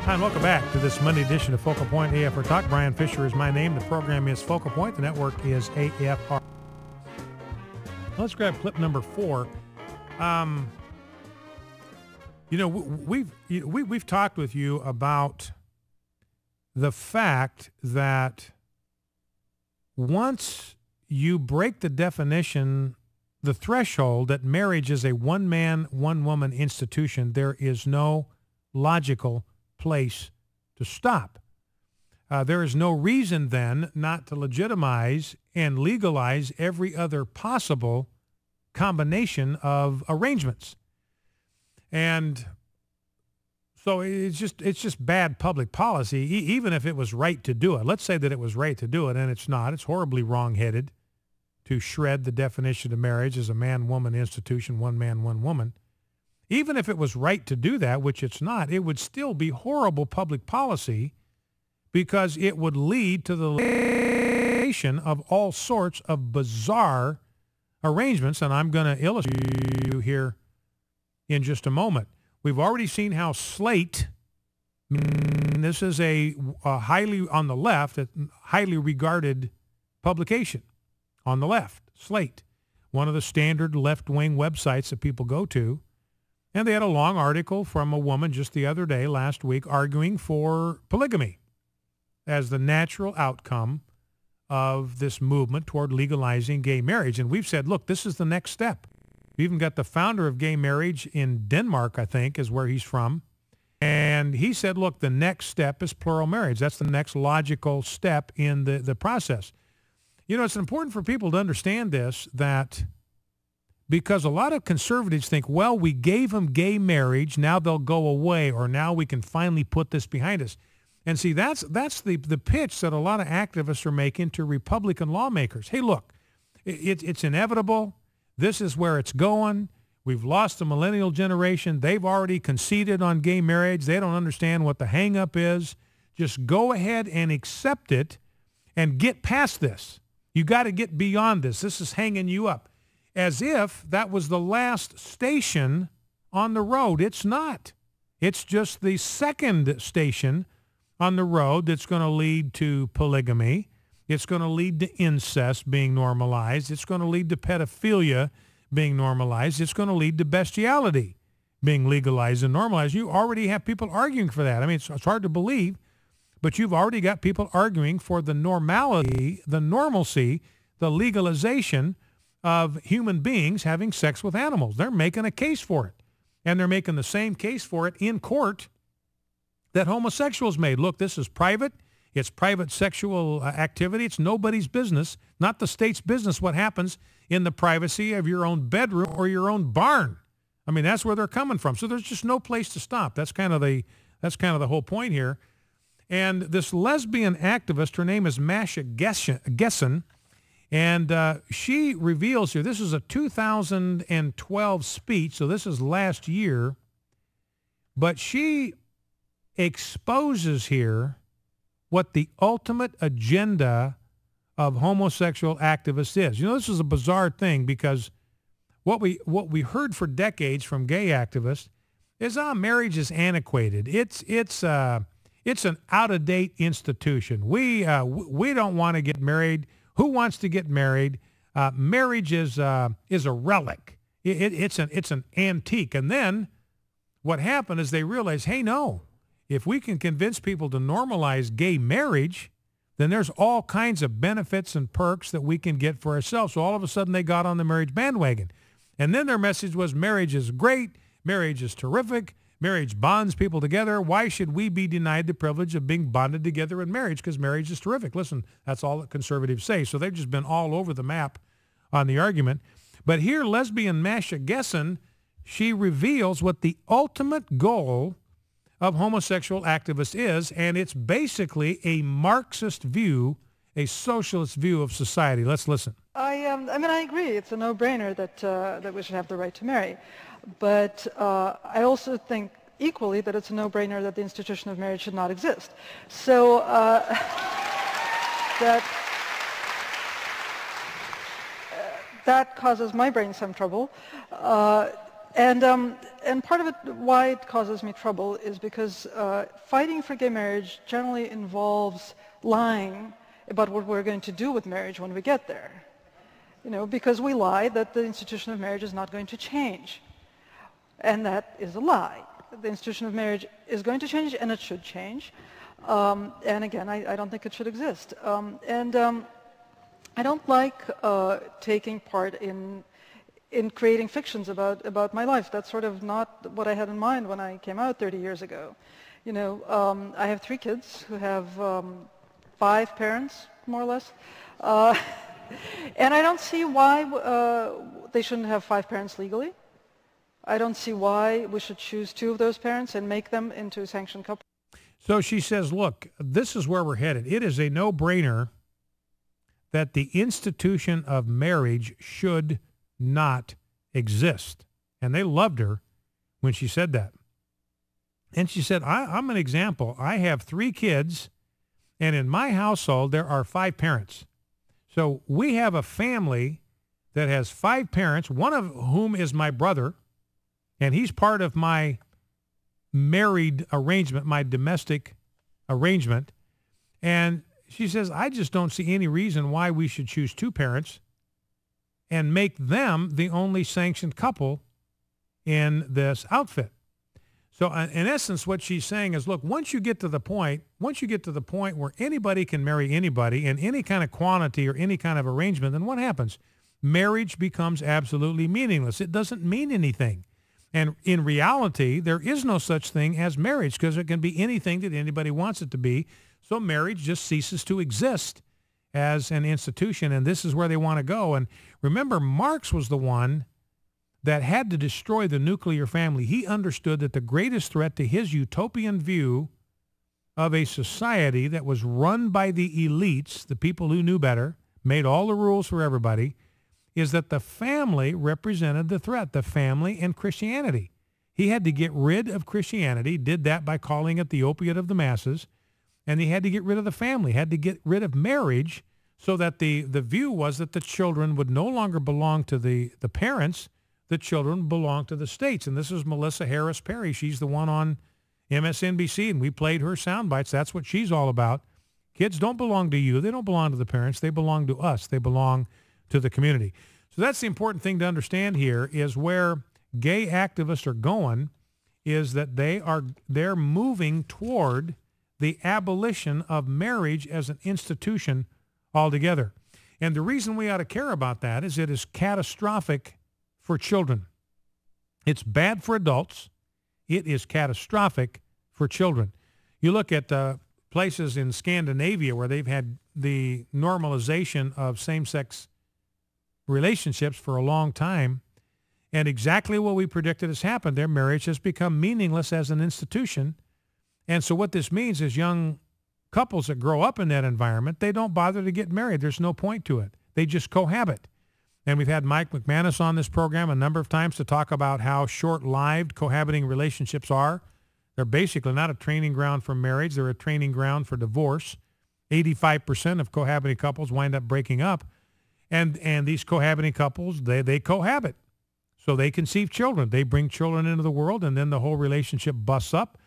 Hi, and welcome back to this Monday edition of Focal Point AFR Talk. Brian Fisher is my name. The program is Focal Point. The network is AFR. Let's grab clip number 4. We've talked with you about the fact that once you break the definition, the threshold that marriage is a one-man, one-woman institution, there is no logical place to stop. There is no reason then not to legitimize and legalize every other possible combination of arrangements. And so it's just bad public policy, even if it was right to do it. Let's say that it was right to do it, and it's not. It's horribly wrong-headed to shred the definition of marriage as a man-woman institution, one man, one woman. Even if it was right to do that, which it's not, it would still be horrible public policy because it would lead to the legalization of all sorts of bizarre arrangements, and I'm going to illustrate you here in just a moment. We've already seen how Slate, this is a highly, on the left, a highly regarded publication on the left, Slate, one of the standard left-wing websites that people go to. And they had a long article from a woman just the other day, last week, arguing for polygamy as the natural outcome of this movement toward legalizing gay marriage. And we've said, look, this is the next step. We even got the founder of gay marriage in Denmark, I think, is where he's from. And he said, look, the next step is plural marriage. That's the next logical step in the process. You know, it's important for people to understand this, that because a lot of conservatives think, well, we gave them gay marriage, now they'll go away, or now we can finally put this behind us. And see, that's the pitch that a lot of activists are making to Republican lawmakers. Hey, look, it's inevitable. This is where it's going. We've lost the millennial generation. They've already conceded on gay marriage. They don't understand what the hang-up is. Just go ahead and accept it and get past this. You got to get beyond this. This is hanging you up. As if that was the last station on the road. It's not. It's just the second station on the road that's going to lead to polygamy. It's going to lead to incest being normalized. It's going to lead to pedophilia being normalized. It's going to lead to bestiality being legalized and normalized. You already have people arguing for that. I mean, it's hard to believe, but you've already got people arguing for the normality, the normalcy, the legalization of human beings having sex with animals. They're making a case for it. And they're making the same case for it in court that homosexuals made. Look, this is private. It's private sexual activity. It's nobody's business, not the state's business, what happens in the privacy of your own bedroom or your own barn. I mean, that's where they're coming from. So there's just no place to stop. That's kind of the whole point here. And this lesbian activist, her name is Masha Gessen, and she reveals here, this is a 2012 speech, so this is last year, but she exposes here what the ultimate agenda of homosexual activists is. You know, this is a bizarre thing because what we heard for decades from gay activists is, marriage is antiquated. It's an out-of-date institution. We don't want to get married. Who wants to get married? Marriage is a relic. It's an antique. And then what happened is they realized, hey, no, if we can convince people to normalize gay marriage, then there's all kinds of benefits and perks that we can get for ourselves. So all of a sudden they got on the marriage bandwagon. And then their message was marriage is great, marriage is terrific, marriage bonds people together. Why should we be denied the privilege of being bonded together in marriage? Because marriage is terrific. Listen, that's all that conservatives say. So they've just been all over the map on the argument. But here, lesbian Masha Gessen, she reveals what the ultimate goal of homosexual activists is, and it's basically a Marxist view, a socialist view of society. Let's listen. I agree. It's a no-brainer that we should have the right to marry. But I also think equally that it's a no-brainer that the institution of marriage should not exist. So that causes my brain some trouble. And part of it, why it causes me trouble, is because fighting for gay marriage generally involves lying about what we're going to do with marriage when we get there. Because we lie that the institution of marriage is not going to change. And that is a lie. The institution of marriage is going to change, and it should change. And again, I don't think it should exist. I don't like taking part in creating fictions about my life. That's sort of not what I had in mind when I came out 30 years ago. I have 3 kids who have 5 parents, more or less. And I don't see why they shouldn't have 5 parents legally. I don't see why we should choose 2 of those parents and make them into sanctioned couples. So she says, look, this is where we're headed. It is a no-brainer that the institution of marriage should not exist. And they loved her when she said that. And she said, I'm an example. I have 3 kids, and in my household, there are 5 parents. So we have a family that has 5 parents, one of whom is my brother, and he's part of my married arrangement, my domestic arrangement. And she says, I just don't see any reason why we should choose 2 parents and make them the only sanctioned couple in this outfit. So in essence, what she's saying is, look, once you get to the point where anybody can marry anybody in any kind of quantity or any kind of arrangement, then what happens? Marriage becomes absolutely meaningless. It doesn't mean anything. And in reality, there is no such thing as marriage, because it can be anything that anybody wants it to be. So marriage just ceases to exist as an institution, and this is where they want to go. And remember, Marx was the one that had to destroy the nuclear family. He understood that the greatest threat to his utopian view of a society that was run by the elites, the people who knew better, made all the rules for everybody, is that the family represented the threat, the family and Christianity. He had to get rid of Christianity, did that by calling it the opiate of the masses, and he had to get rid of the family, had to get rid of marriage, so that the view was that the children would no longer belong to the parents, the children belong to the states. And this is Melissa Harris Perry. She's the one on MSNBC, and we played her sound bites. That's what she's all about. Kids don't belong to you. They don't belong to the parents. They belong to us. They belong to the community. So that's the important thing to understand here, is where gay activists are going, is that they're moving toward the abolition of marriage as an institution altogether. And the reason we ought to care about that is it is catastrophic for children. It's bad for adults. It is catastrophic for children. You look at places in Scandinavia where they've had the normalization of same-sex relationships for a long time, and exactly what we predicted has happened. Their marriage has become meaningless as an institution. And so what this means is young couples that grow up in that environment, they don't bother to get married. There's no point to it. They just cohabit. And we've had Mike McManus on this program a number of times to talk about how short-lived cohabiting relationships are. They're basically not a training ground for marriage. They're a training ground for divorce. 85% of cohabiting couples wind up breaking up. And these cohabiting couples, they cohabit. So they conceive children. They bring children into the world, and then the whole relationship busts up,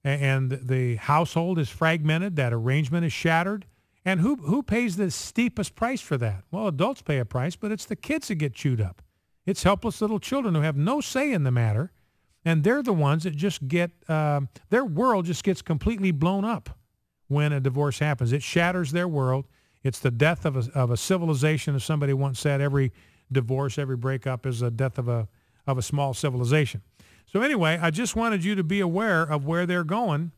and the household is fragmented. That arrangement is shattered. And who pays the steepest price for that? Well, adults pay a price, but it's the kids that get chewed up. It's helpless little children who have no say in the matter, and they're the ones that just get, their world just gets completely blown up when a divorce happens. It shatters their world. It's the death of a civilization. As somebody once said, every divorce, every breakup is a death of a small civilization. So anyway, I just wanted you to be aware of where they're going.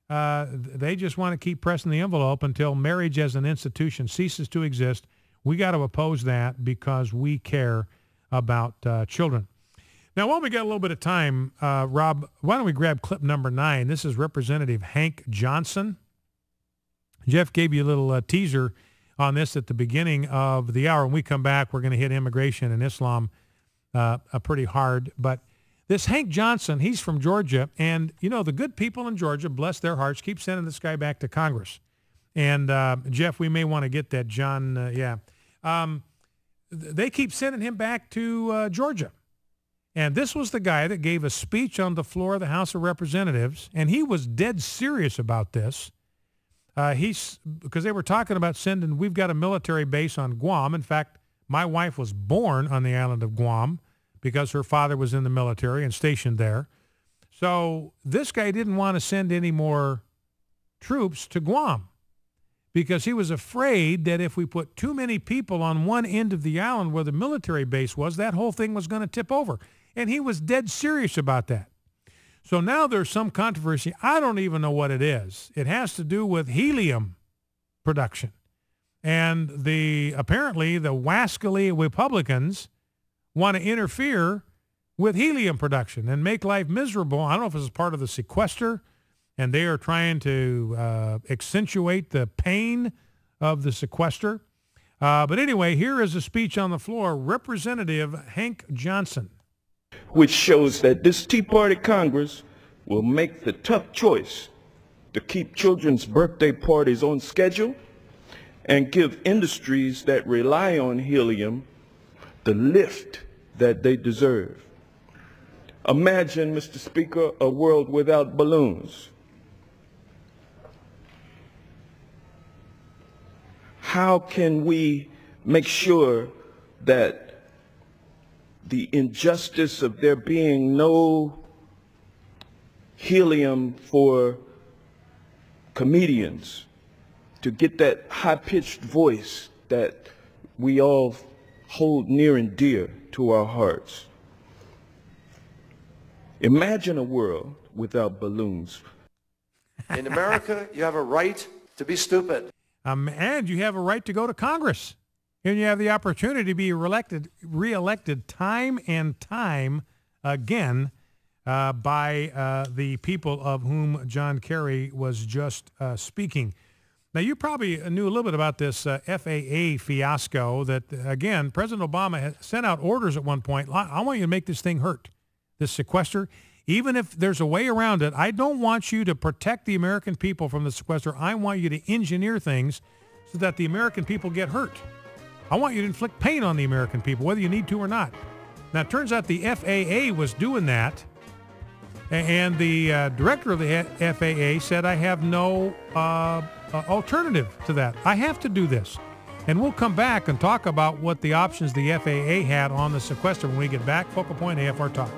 They just want to keep pressing the envelope until marriage as an institution ceases to exist. We got to oppose that because we care about children. Now, while we got a little bit of time, Rob, why don't we grab clip number 9? This is Representative Hank Johnson. Jeff gave you a little teaser on this at the beginning of the hour. When we come back, we're going to hit immigration and Islam pretty hard. But this Hank Johnson, he's from Georgia, and, you know, the good people in Georgia, bless their hearts, keep sending this guy back to Congress. And, Jeff, we may want to get that, John, they keep sending him back to Georgia. And this was the guy that gave a speech on the floor of the House of Representatives, and he was dead serious about this. Because they were talking about we've got a military base on Guam. In fact, my wife was born on the island of Guam because her father was in the military and stationed there. So this guy didn't want to send any more troops to Guam because he was afraid that if we put too many people on one end of the island where the military base was, that whole thing was going to tip over. And he was dead serious about that. So now there's some controversy. I don't even know what it is. It has to do with helium production. And apparently the wascally Republicans want to interfere with helium production and make life miserable. I don't know if it's part of the sequester, and they are trying to accentuate the pain of the sequester. But anyway, here is a speech on the floor, Representative Hank Johnson. Which shows that this Tea Party Congress will make the tough choice to keep children's birthday parties on schedule and give industries that rely on helium the lift that they deserve. Imagine, Mr. Speaker, a world without balloons. How can we make sure that the injustice of there being no helium for comedians to get that high-pitched voice that we all hold near and dear to our hearts? Imagine a world without balloons. In America, you have a right to be stupid. And you have a right to go to Congress. And you have the opportunity to be reelected time and time again by the people of whom John Kerry was just speaking. Now, you probably knew a little bit about this FAA fiasco that, again, President Obama had sent out orders at one point. I want you to make this thing hurt, this sequester. Even if there's a way around it, I don't want you to protect the American people from the sequester. I want you to engineer things so that the American people get hurt. I want you to inflict pain on the American people, whether you need to or not. Now, it turns out the FAA was doing that, and the director of the FAA said, I have no alternative to that. I have to do this. And we'll come back and talk about what the options the FAA had on the sequester when we get back. Focal Point AFR Talk.